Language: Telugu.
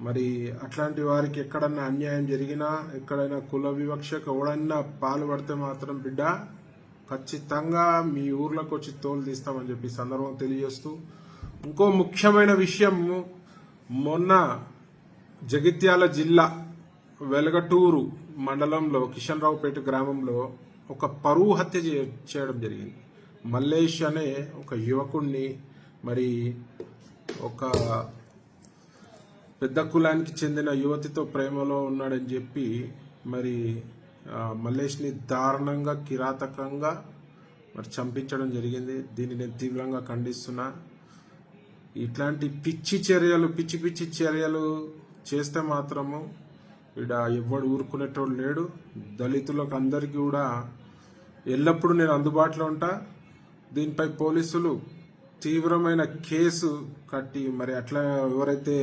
మరి అట్లాంటి వారికి ఎక్కడన్నా అన్యాయం జరిగినా, ఎక్కడైనా కుల వివక్షకు ఎవడన్నా పాల్పడితే మాత్రం బిడ్డ ఖచ్చితంగా మీ ఊర్లోకి వచ్చి తోలు తీస్తామని చెప్పి సందర్భం తెలియజేస్తూ, ఇంకో ముఖ్యమైన విషయం, మొన్న జగిత్యాల జిల్లా వెలగటూరు మండలంలో కిషన్రావుపేట గ్రామంలో ఒక పరువు హత్య చేయడం జరిగింది. మల్లేష్ అనే ఒక యువకుణ్ణి, మరి ఒక పెద్ద కులానికి చెందిన యువతితో ప్రేమలో ఉన్నాడని చెప్పి మరి మల్లేష్ని దారుణంగా కిరాతకంగా మరి చంపించడం జరిగింది. దీన్ని నేను తీవ్రంగా ఖండిస్తున్నా. ఇట్లాంటి పిచ్చి చర్యలు చేస్తే మాత్రము ఇక్కడ ఎవ్వడు ఊరుకునేటోడు లేడు. దళితులకు అందరికీ కూడా ఎల్లప్పుడూ నేను అందుబాటులో ఉంటా. దీనిపై పోలీసులు తీవ్రమైన కేసు కట్టి మరి అట్లా ఎవరైతే